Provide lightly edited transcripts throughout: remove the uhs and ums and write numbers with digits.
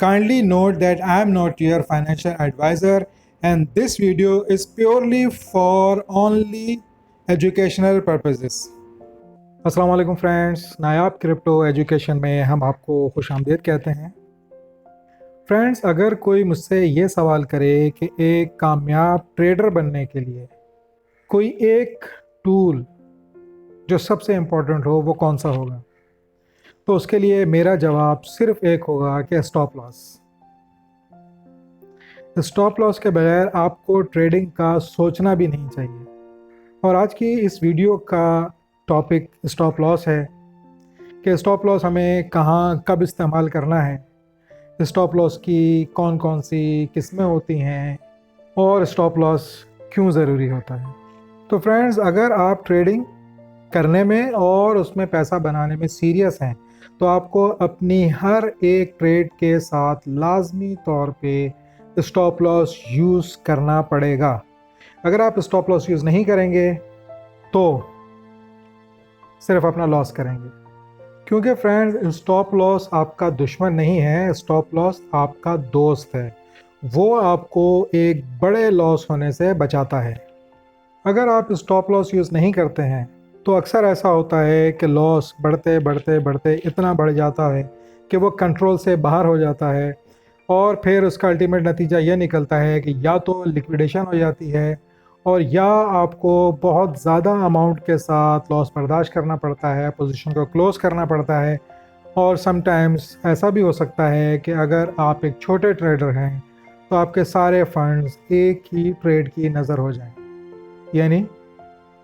Kindly note that I am not your financial advisor and this video is purely for only educational purposes. अस्सलाम वालेकुम friends, नायाब crypto education में हम आपको खुशामदीद कहते हैं। फ्रेंड्स, अगर कोई मुझसे ये सवाल करे कि एक कामयाब ट्रेडर बनने के लिए कोई एक टूल जो सबसे इम्पोर्टेंट हो वो कौन सा होगा, तो उसके लिए मेरा जवाब सिर्फ एक होगा कि स्टॉप लॉस। स्टॉप लॉस के बगैर आपको ट्रेडिंग का सोचना भी नहीं चाहिए। और आज की इस वीडियो का टॉपिक स्टॉप लॉस है कि स्टॉप लॉस हमें कहाँ कब इस्तेमाल करना है, स्टॉप लॉस की कौन कौन सी किस्में होती हैं और स्टॉप लॉस क्यों ज़रूरी होता है। तो फ्रेंड्स, अगर आप ट्रेडिंग करने में और उसमें पैसा बनाने में सीरियस हैं तो आपको अपनी हर एक ट्रेड के साथ लाजमी तौर पे स्टॉप लॉस यूज़ करना पड़ेगा। अगर आप स्टॉप लॉस यूज़ नहीं करेंगे तो सिर्फ अपना लॉस करेंगे, क्योंकि फ्रेंड्स स्टॉप लॉस आपका दुश्मन नहीं है, स्टॉप लॉस आपका दोस्त है। वो आपको एक बड़े लॉस होने से बचाता है। अगर आप स्टॉप लॉस यूज़ नहीं करते हैं तो अक्सर ऐसा होता है कि लॉस बढ़ते बढ़ते बढ़ते इतना बढ़ जाता है कि वो कंट्रोल से बाहर हो जाता है और फिर उसका अल्टीमेट नतीजा ये निकलता है कि या तो लिक्विडेशन हो जाती है और या आपको बहुत ज़्यादा अमाउंट के साथ लॉस बर्दाश्त करना पड़ता है, पोजीशन को क्लोज़ करना पड़ता है। और समटाइम्स ऐसा भी हो सकता है कि अगर आप एक छोटे ट्रेडर हैं तो आपके सारे फंड्स एक ही ट्रेड की नज़र हो जाएं, यानी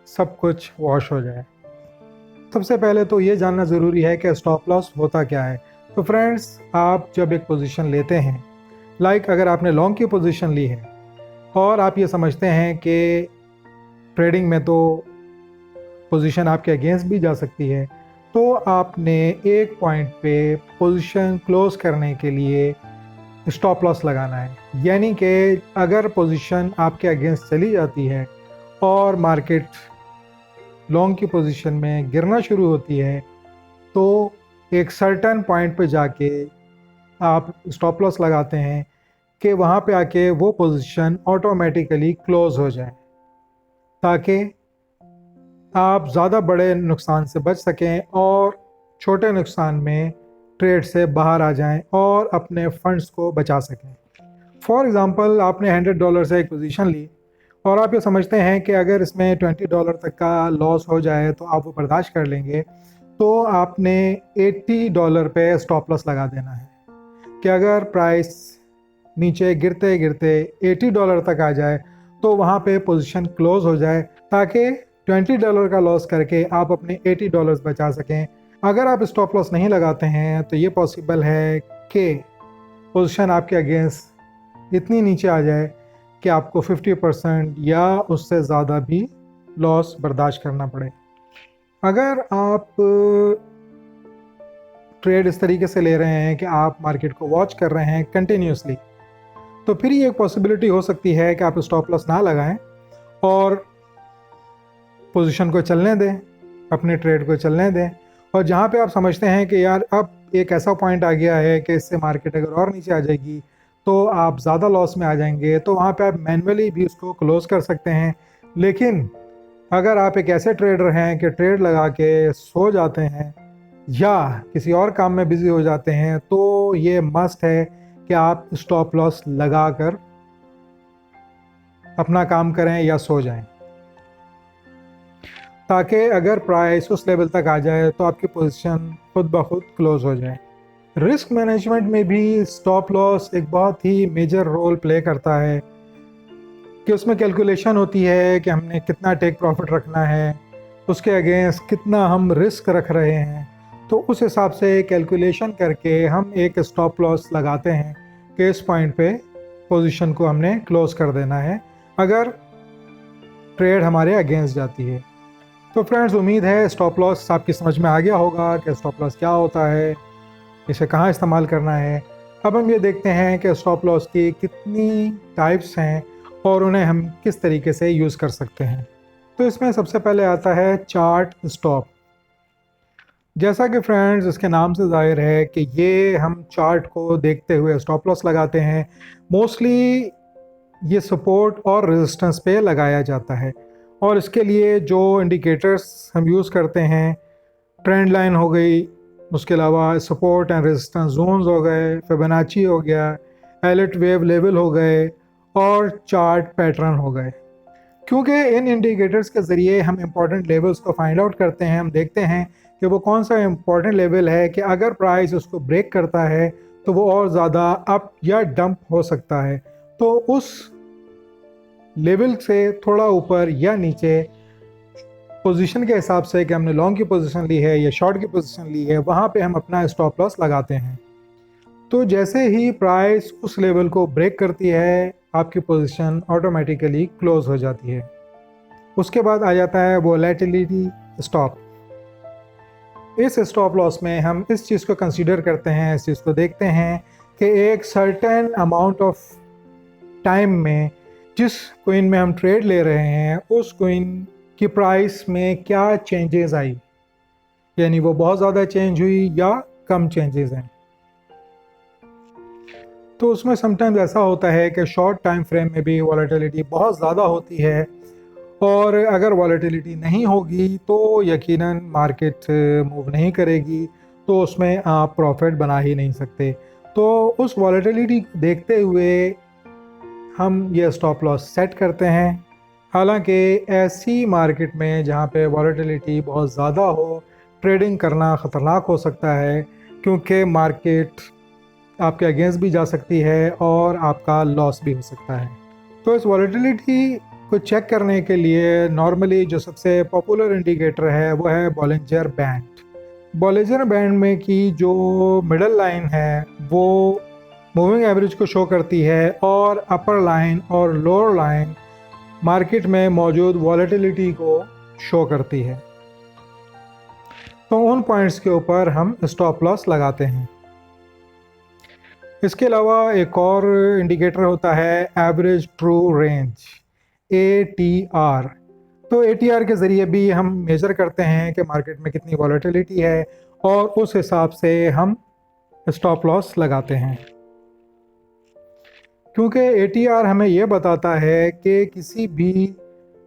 सब कुछ वॉश हो जाए। सबसे पहले तो ये जानना ज़रूरी है कि स्टॉप लॉस होता क्या है। तो फ्रेंड्स, आप जब एक पोजीशन लेते हैं, अगर आपने लॉन्ग की पोजीशन ली है और आप ये समझते हैं कि ट्रेडिंग में तो पोजीशन आपके अगेंस्ट भी जा सकती है, तो आपने एक पॉइंट पे पोजीशन क्लोज करने के लिए स्टॉप लॉस लगाना है। यानी कि अगर पोजीशन आपके अगेंस्ट चली जाती है और मार्केट लॉन्ग की पोजीशन में गिरना शुरू होती है तो एक सर्टेन पॉइंट पे जाके आप स्टॉप लॉस लगाते हैं कि वहाँ पे आके वो पोजीशन ऑटोमेटिकली क्लोज हो जाए, ताकि आप ज़्यादा बड़े नुकसान से बच सकें और छोटे नुकसान में ट्रेड से बाहर आ जाएं और अपने फंड्स को बचा सकें। फॉर एग्ज़ाम्पल, आपने $100 से एक पोजीशन ली और आप ये समझते हैं कि अगर इसमें $20 तक का लॉस हो जाए तो आप वो बर्दाश्त कर लेंगे, तो आपने $80 पे स्टॉप लॉस लगा देना है कि अगर प्राइस नीचे गिरते गिरते $80 तक आ जाए तो वहाँ पे पोजीशन क्लोज हो जाए, ताकि $20 का लॉस करके आप अपने $80 बचा सकें। अगर आप स्टॉप लॉस नहीं लगाते हैं तो ये पॉसिबल है कि पोजीशन आपके अगेंस्ट इतनी नीचे आ जाए कि आपको 50% या उससे ज़्यादा भी लॉस बर्दाश्त करना पड़े। अगर आप ट्रेड इस तरीके से ले रहे हैं कि आप मार्केट को वॉच कर रहे हैं कंटिन्यूसली, तो फिर ये एक पॉसिबिलिटी हो सकती है कि आप स्टॉप लॉस ना लगाएं और पोजीशन को चलने दें, अपने ट्रेड को चलने दें। और जहाँ पे आप समझते हैं कि यार अब एक ऐसा पॉइंट आ गया है कि इससे मार्केट अगर और नीचे आ जाएगी तो आप ज़्यादा लॉस में आ जाएंगे, तो वहाँ पे आप मैन्युअली भी उसको क्लोज कर सकते हैं। लेकिन अगर आप एक ऐसे ट्रेडर हैं कि ट्रेड लगा के सो जाते हैं या किसी और काम में बिज़ी हो जाते हैं, तो ये मस्ट है कि आप स्टॉप लॉस लगा कर अपना काम करें या सो जाएं, ताकि अगर प्राइस उस लेवल तक आ जाए तो आपकी पोजीशन खुद ब खुद क्लोज हो जाए। रिस्क मैनेजमेंट में भी स्टॉप लॉस एक बहुत ही मेजर रोल प्ले करता है कि उसमें कैलकुलेशन होती है कि हमने कितना टेक प्रॉफिट रखना है, उसके अगेंस्ट कितना हम रिस्क रख रहे हैं। तो उस हिसाब से कैलकुलेशन करके हम एक स्टॉप लॉस लगाते हैं कि इस पॉइंट पे पोजीशन को हमने क्लोज कर देना है अगर ट्रेड हमारे अगेंस्ट जाती है। तो फ्रेंड्स, उम्मीद है स्टॉप लॉस आपकी समझ में आ गया होगा कि स्टॉप लॉस क्या होता है, इसे कहाँ इस्तेमाल करना है। अब हम ये देखते हैं कि स्टॉप लॉस की कितनी टाइप्स हैं और उन्हें हम किस तरीके से यूज़ कर सकते हैं। तो इसमें सबसे पहले आता है चार्ट स्टॉप। जैसा कि फ्रेंड्स इसके नाम से ज़ाहिर है कि ये हम चार्ट को देखते हुए स्टॉप लॉस लगाते हैं। मोस्टली ये सपोर्ट और रेजिस्टेंस पे लगाया जाता है, और इसके लिए जो इंडिकेटर्स हम यूज़ करते हैं, ट्रेंड लाइन हो गई, उसके अलावा सपोर्ट एंड रेजिस्टेंस जोन्स हो गए, फिबोनाची हो गया, एलिट वेव लेवल हो गए, और चार्ट पैटर्न हो गए। क्योंकि इन इंडिकेटर्स के ज़रिए हम इम्पॉर्टेंट लेवल्स को फाइंड आउट करते हैं, हम देखते हैं कि वो कौन सा इम्पॉर्टेंट लेवल है कि अगर प्राइस उसको ब्रेक करता है तो वो और ज़्यादा अप या डंप हो सकता है। तो उस लेवल से थोड़ा ऊपर या नीचे पोजीशन के हिसाब से कि हमने लॉन्ग की पोजीशन ली है या शॉर्ट की पोजीशन ली है, वहाँ पे हम अपना स्टॉप लॉस लगाते हैं। तो जैसे ही प्राइस उस लेवल को ब्रेक करती है, आपकी पोजीशन ऑटोमेटिकली क्लोज हो जाती है। उसके बाद आ जाता है वोलेटिलिटी स्टॉप। इस स्टॉप लॉस में हम इस चीज़ को कंसीडर करते हैं, इस चीज़ को देखते हैं कि एक सर्टेन अमाउंट ऑफ टाइम में जिस कोइन में हम ट्रेड ले रहे हैं उस कोइन की प्राइस में क्या चेंजेस आई, यानी वो बहुत ज़्यादा चेंज हुई या कम चेंजेस हैं। तो उसमें समटाइम्स ऐसा होता है कि शॉर्ट टाइम फ्रेम में भी वॉलेटिलिटी बहुत ज़्यादा होती है, और अगर वॉलेटिलिटी नहीं होगी तो यकीनन मार्केट मूव नहीं करेगी, तो उसमें आप प्रॉफिट बना ही नहीं सकते। तो उस वॉलेटिलिटी देखते हुए हम ये स्टॉप लॉस सेट करते हैं। हालांकि ऐसी मार्केट में जहाँ पे वॉलेटिलिटी बहुत ज़्यादा हो, ट्रेडिंग करना ख़तरनाक हो सकता है, क्योंकि मार्केट आपके अगेंस्ट भी जा सकती है और आपका लॉस भी हो सकता है। तो इस वॉलेटिलिटी को चेक करने के लिए नॉर्मली जो सबसे पॉपुलर इंडिकेटर है वो है बॉलिंजर बैंड। बॉलिंजर बैंड में की जो मिडल लाइन है वो मूविंग एवरेज को शो करती है, और अपर लाइन और लोअर लाइन मार्केट में मौजूद वॉलेटिलिटी को शो करती है। तो उन पॉइंट्स के ऊपर हम स्टॉप लॉस लगाते हैं। इसके अलावा एक और इंडिकेटर होता है एवरेज ट्रू रेंज, ATR। तो ATR के ज़रिए भी हम मेज़र करते हैं कि मार्केट में कितनी वॉलेटिलिटी है, और उस हिसाब से हम स्टॉप लॉस लगाते हैं। क्योंकि ATR हमें यह बताता है कि किसी भी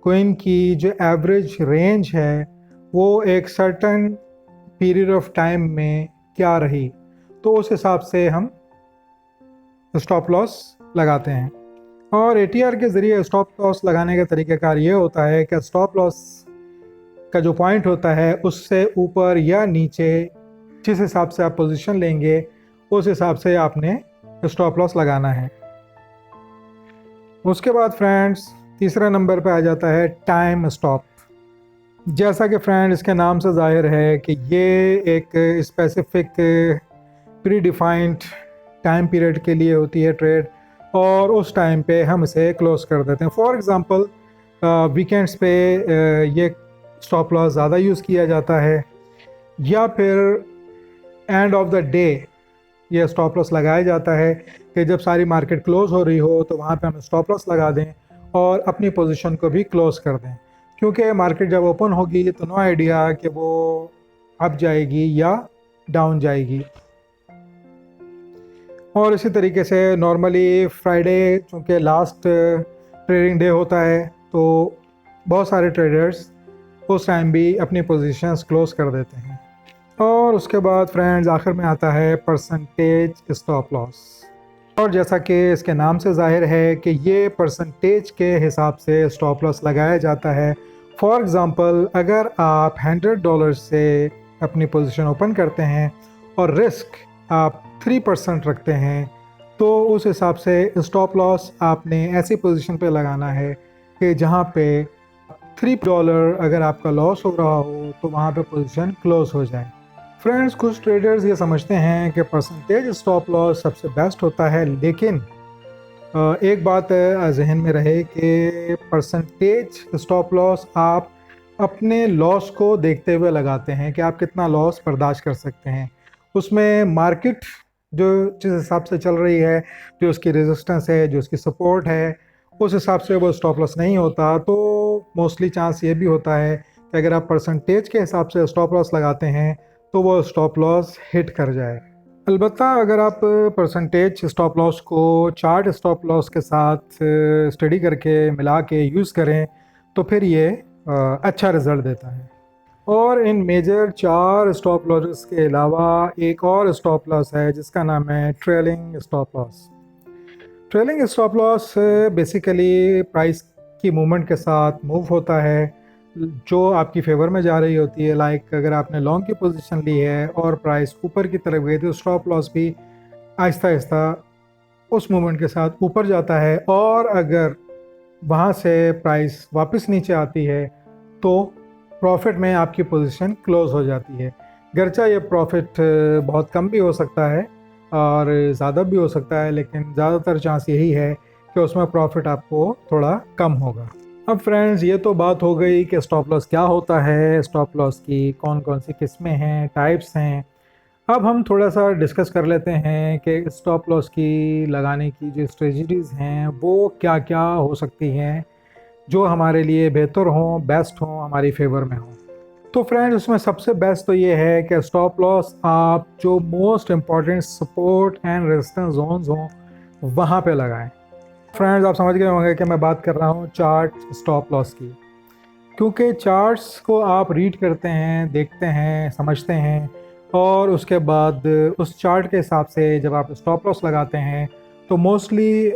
कोइन की जो एवरेज रेंज है वो एक सर्टन पीरियड ऑफ टाइम में क्या रही, तो उस हिसाब से हम स्टॉप लॉस लगाते हैं। और ATR के ज़रिए स्टॉप लॉस लगाने का तरीक़ाकार ये होता है कि स्टॉप लॉस का जो पॉइंट होता है उससे ऊपर या नीचे जिस हिसाब से आप पोजीशन लेंगे उस हिसाब से आपने स्टॉप लॉस लगाना है। उसके बाद फ्रेंड्स तीसरा नंबर पे आ जाता है टाइम स्टॉप। जैसा कि फ्रेंड इसके नाम से ज़ाहिर है कि ये एक specific pre defined time period के लिए होती है ट्रेड, और उस टाइम पे हम इसे क्लोज कर देते हैं। फॉर एग्ज़ाम्पल वीकेंड्स पे ये स्टॉप लॉस ज़्यादा यूज़ किया जाता है, या फिर एंड ऑफ द डे ये स्टॉप लॉस लगाया जाता है कि जब सारी मार्केट क्लोज़ हो रही हो तो वहाँ पे हम स्टॉप लॉस लगा दें और अपनी पोजीशन को भी क्लोज़ कर दें, क्योंकि मार्केट जब ओपन होगी तो नो आइडिया कि वो अप जाएगी या डाउन जाएगी। और इसी तरीके से नॉर्मली फ्राइडे चूँकि लास्ट ट्रेडिंग डे होता है तो बहुत सारे ट्रेडर्स उस टाइम भी अपनी पोजीशंस क्लोज कर देते हैं। और उसके बाद फ्रेंड्स आखिर में आता है परसेंटेज स्टॉप लॉस। और जैसा कि इसके नाम से ज़ाहिर है कि ये परसेंटेज के हिसाब से स्टॉप लॉस लगाया जाता है। फॉर एग्ज़ाम्पल अगर आप $100 से अपनी पोजीशन ओपन करते हैं और रिस्क आप 3% रखते हैं, तो उस हिसाब से स्टॉप लॉस आपने ऐसी पोजीशन पे लगाना है कि जहाँ पे $3 अगर आपका लॉस हो रहा हो तो वहाँ पे पोजीशन क्लोज हो जाए। फ्रेंड्स कुछ ट्रेडर्स ये समझते हैं कि परसेंटेज स्टॉप लॉस सबसे बेस्ट होता है, लेकिन एक बात जहन में रहे कि परसेंटेज स्टॉप लॉस आप अपने लॉस को देखते हुए लगाते हैं कि आप कितना लॉस बर्दाश्त कर सकते हैं। उसमें मार्केट जो जिस हिसाब से चल रही है, जो उसकी रेजिस्टेंस है, जो उसकी सपोर्ट है, उस हिसाब से वो स्टॉप लॉस नहीं होता। तो मोस्टली चांस ये भी होता है कि अगर आप परसेंटेज के हिसाब से स्टॉप लॉस लगाते हैं तो वो स्टॉप लॉस हिट कर जाए। अलबत्ता अगर आप परसेंटेज स्टॉप लॉस को चार्ट स्टॉप लॉस के साथ स्टडी करके मिला के यूज़ करें तो फिर ये अच्छा रिज़ल्ट देता है। और इन मेजर 4 स्टॉप लॉसेस के अलावा एक और स्टॉप लॉस है जिसका नाम है trailing stop loss. Trailing stop loss basically price की मूवमेंट के साथ मूव होता है जो आपकी फेवर में जा रही होती है। लाइक अगर आपने लॉन्ग की पोजीशन ली है और प्राइस ऊपर की तरफ गई तो स्टॉप लॉस भी आहिस्ता आहिस्ता उस मूवमेंट के साथ ऊपर जाता है, और अगर वहाँ से प्राइस वापस नीचे आती है तो प्रॉफिट में आपकी पोजीशन क्लोज हो जाती है। गर्चा ये प्रॉफिट बहुत कम भी हो सकता है और ज़्यादा भी हो सकता है, लेकिन ज़्यादातर चांस यही है कि उसमें प्रॉफिट आपको थोड़ा कम होगा। अब फ्रेंड्स, ये तो बात हो गई कि स्टॉप लॉस क्या होता है, स्टॉप लॉस की कौन कौन सी किस्में हैं, टाइप्स हैं। अब हम थोड़ा सा डिस्कस कर लेते हैं कि स्टॉप लॉस की लगाने की जो स्ट्रेटजीज़ हैं वो क्या क्या हो सकती हैं जो हमारे लिए बेहतर हों, बेस्ट हों, हमारी फेवर में हों। तो फ्रेंड्स, उसमें सबसे बेस्ट तो ये है कि स्टॉप लॉस आप जो most important support and resistance zones हों वहाँ पे लगाएं। फ्रेंड्स, आप समझ गए होंगे कि मैं बात कर रहा हूँ चार्ट स्टॉप लॉस की, क्योंकि चार्ट्स को आप रीड करते हैं, देखते हैं, समझते हैं, और उसके बाद उस चार्ट के हिसाब से जब आप स्टॉप लॉस लगाते हैं तो मोस्टली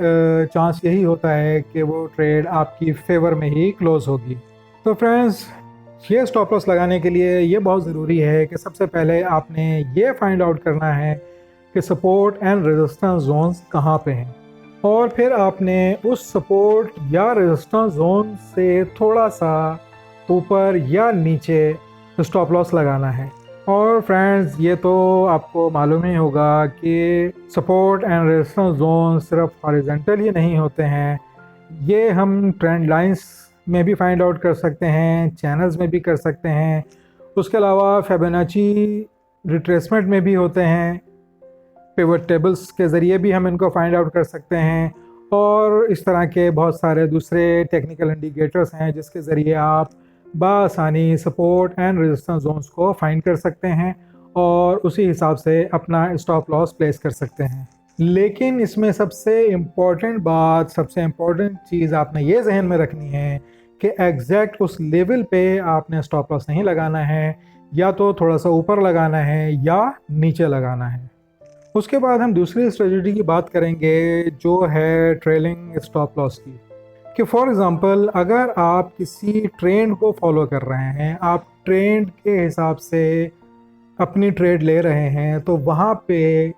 चांस यही होता है कि वो ट्रेड आपकी फेवर में ही क्लोज होगी। तो फ्रेंड्स, ये स्टॉप लॉस लगाने के लिए ये बहुत ज़रूरी है कि सबसे पहले आपने ये फाइंड आउट करना है कि सपोर्ट एंड रेजिस्टेंस जोन्स कहाँ पे हैं, और फिर आपने उस सपोर्ट या रेजिस्टेंस जोन से थोड़ा सा ऊपर या नीचे स्टॉप लॉस लगाना है। और फ्रेंड्स, ये तो आपको मालूम ही होगा कि सपोर्ट एंड रेजिस्टेंस जोन सिर्फ हॉरिजॉन्टल ही नहीं होते हैं, ये हम ट्रेंड लाइंस में भी फाइंड आउट कर सकते हैं, चैनल्स में भी कर सकते हैं, उसके अलावा फिबोनाची रिट्रेसमेंट में भी होते हैं, पिवट टेबल्स के ज़रिए भी हम इनको फाइंड आउट कर सकते हैं, और इस तरह के बहुत सारे दूसरे टेक्निकल इंडिकेटर्स हैं जिसके ज़रिए आप बासानी सपोर्ट एंड रेजिस्टेंस जोन्स को फाइंड कर सकते हैं और उसी हिसाब से अपना स्टॉप लॉस प्लेस कर सकते हैं। लेकिन इसमें सबसे इम्पॉर्टेंट बात, सबसे इम्पॉर्टेंट चीज़ आपने ये जहन में रखनी है कि एग्जैक्ट उस लेवल पे आपने स्टॉप लॉस नहीं लगाना है, या तो थोड़ा सा ऊपर लगाना है या नीचे लगाना है। उसके बाद हम दूसरी स्ट्रेटजी की बात करेंगे जो है ट्रेलिंग स्टॉप लॉस की, कि फॉर एग्ज़ाम्पल अगर आप किसी ट्रेंड को फॉलो कर रहे हैं, आप ट्रेंड के हिसाब से अपनी ट्रेड ले रहे हैं, तो वहाँ पे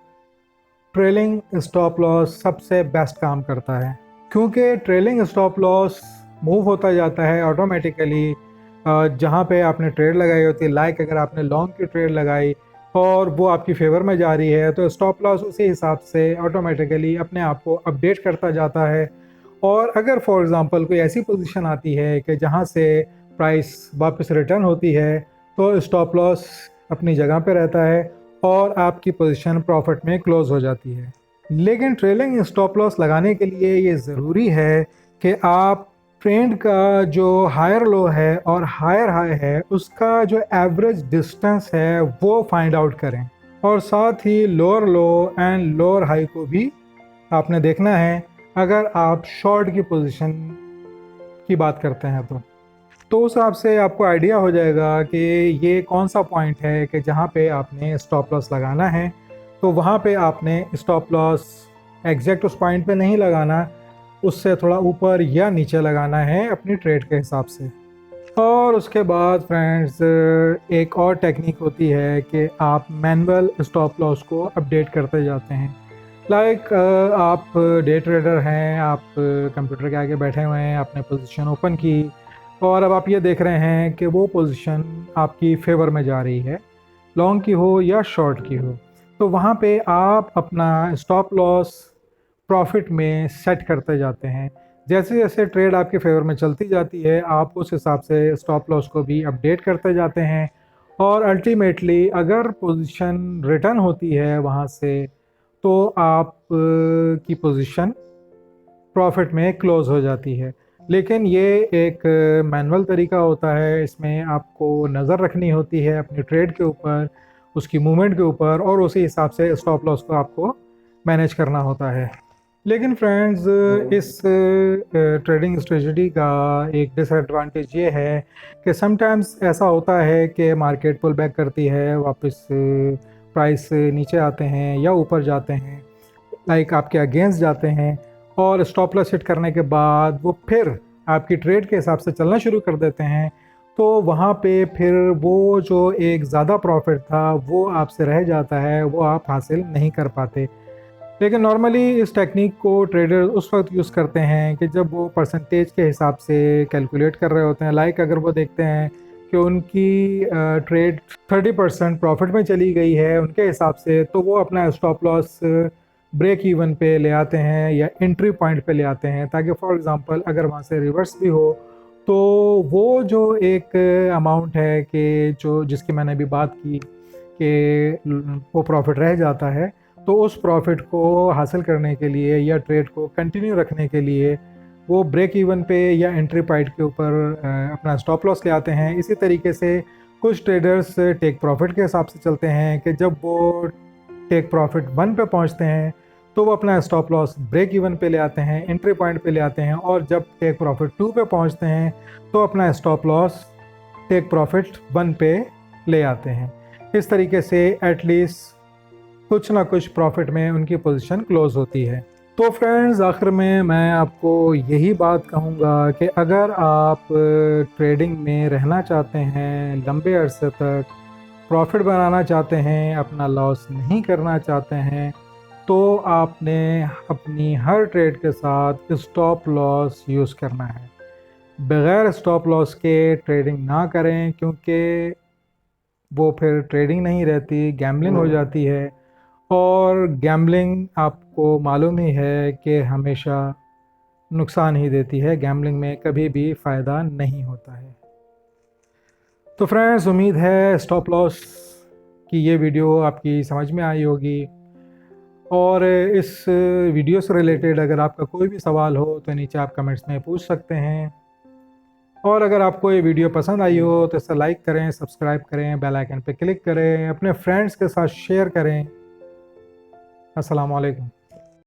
ट्रेलिंग स्टॉप लॉस सबसे बेस्ट काम करता है, क्योंकि ट्रेलिंग स्टॉप लॉस मूव होता जाता है ऑटोमेटिकली जहाँ पे आपने ट्रेड लगाई होती है। लाइक अगर आपने लॉन्ग की ट्रेड लगाई और वो आपकी फेवर में जा रही है तो स्टॉप लॉस उसी हिसाब से ऑटोमेटिकली अपने आप को अपडेट करता जाता है। और अगर फॉर एग्ज़ाम्पल कोई ऐसी पोजीशन आती है कि जहाँ से प्राइस वापस रिटर्न होती है तो स्टॉप लॉस अपनी जगह पे रहता है और आपकी पोजीशन प्रॉफिट में क्लोज हो जाती है। लेकिन ट्रेलिंग स्टॉप लॉस लगाने के लिए ये ज़रूरी है कि आप ट्रेंड का जो हायर लो है और हायर हाई है उसका जो एवरेज डिस्टेंस है वो फाइंड आउट करें, और साथ ही lower low and lower high को भी आपने देखना है अगर आप शॉर्ट की पोजीशन की बात करते हैं तो उस हिसाब से आपको आइडिया हो जाएगा कि ये कौन सा पॉइंट है कि जहाँ पे आपने स्टॉप लॉस लगाना है। तो वहाँ पे आपने स्टॉप लॉस एग्जैक्ट उस पॉइंट पे नहीं लगाना, उससे थोड़ा ऊपर या नीचे लगाना है अपनी ट्रेड के हिसाब से। और उसके बाद फ्रेंड्स, एक और टेक्निक होती है कि आप मैनुअल स्टॉप लॉस को अपडेट करते जाते हैं। लाइक आप डे ट्रेडर हैं, आप कंप्यूटर के आगे बैठे हुए हैं, आपने पोजीशन ओपन की और अब आप ये देख रहे हैं कि वो पोजीशन आपकी फेवर में जा रही है, लॉन्ग की हो या शॉर्ट की हो। तो वहाँ पे आप अपना स्टॉप लॉस प्रॉफिट में सेट करते जाते हैं। जैसे जैसे ट्रेड आपके फेवर में चलती जाती है आप उस हिसाब से स्टॉप लॉस को भी अपडेट करते जाते हैं, और अल्टीमेटली अगर पोजीशन रिटर्न होती है वहाँ से तो आप की पोजीशन प्रॉफिट में क्लोज हो जाती है। लेकिन ये एक मैनुअल तरीका होता है, इसमें आपको नज़र रखनी होती है अपनी ट्रेड के ऊपर, उसकी मूवमेंट के ऊपर, और उसी हिसाब से स्टॉप लॉस को आपको मैनेज करना होता है। लेकिन फ्रेंड्स, इस ट्रेडिंग स्ट्रेटजी का एक डिसएडवांटेज ये है कि समटाइम्स ऐसा होता है कि मार्केट पुल बैक करती है, वापस प्राइस नीचे आते हैं या ऊपर जाते हैं, लाइक आपके अगेंस्ट जाते हैं, और स्टॉप लॉस हिट करने के बाद वो फिर आपकी ट्रेड के हिसाब से चलना शुरू कर देते हैं। तो वहाँ पे फिर वो जो एक ज़्यादा प्रॉफिट था वो आपसे रह जाता है, वो आप हासिल नहीं कर पाते। लेकिन नॉर्मली इस टेक्निक को ट्रेडर उस वक्त यूज़ करते हैं कि जब वो परसेंटेज के हिसाब से कैलकुलेट कर रहे होते हैं। लाइक अगर वो देखते हैं कि उनकी ट्रेड 30% प्रॉफिट में चली गई है उनके हिसाब से, तो वो अपना स्टॉप लॉस ब्रेक इवन पे ले आते हैं या एंट्री पॉइंट पे ले आते हैं, ताकि फॉर एग्जांपल अगर वहाँ से रिवर्स भी हो तो वो जो एक अमाउंट है कि जो जिसकी मैंने अभी बात की कि वो प्रॉफिट रह जाता है, तो उस प्रॉफिट को हासिल करने के लिए या ट्रेड को कंटिन्यू रखने के लिए वो ब्रेक इवन पे या एंट्री पॉइंट के ऊपर अपना स्टॉप लॉस ले आते हैं। इसी तरीके से कुछ ट्रेडर्स टेक प्रॉफिट के हिसाब से चलते हैं कि जब वो टेक प्रॉफिट 1 पे पहुंचते हैं तो वो अपना स्टॉप लॉस ब्रेक इवन पे ले आते हैं, एंट्री पॉइंट पे ले आते हैं, और जब टेक प्रॉफिट 2 पे पहुंचते हैं तो अपना स्टॉप लॉस टेक प्रॉफिट 1 पे ले आते हैं। इस तरीके से एटलीस्ट कुछ ना कुछ प्रॉफिट में उनकी पोजीशन क्लोज होती है। तो फ्रेंड्स, आखिर में मैं आपको यही बात कहूँगा कि अगर आप ट्रेडिंग में रहना चाहते हैं, लंबे अरसे तक प्रॉफिट बनाना चाहते हैं, अपना लॉस नहीं करना चाहते हैं, तो आपने अपनी हर ट्रेड के साथ स्टॉप लॉस यूज़ करना है। बग़ैर स्टॉप लॉस के ट्रेडिंग ना करें, क्योंकि वो फिर ट्रेडिंग नहीं रहती, गैम्बलिंग हो जाती है, और गैम्बलिंग आपको मालूम ही है कि हमेशा नुकसान ही देती है। गैम्बलिंग में कभी भी फ़ायदा नहीं होता है। तो फ्रेंड्स, उम्मीद है स्टॉप लॉस की ये वीडियो आपकी समझ में आई होगी, और इस वीडियो से रिलेटेड अगर आपका कोई भी सवाल हो तो नीचे आप कमेंट्स में पूछ सकते हैं। और अगर आपको ये वीडियो पसंद आई हो तो इसे लाइक करें, सब्सक्राइब करें, बेल आइकन पर क्लिक करें, अपने फ्रेंड्स के साथ शेयर करें। अस्सलाम वालेकुम।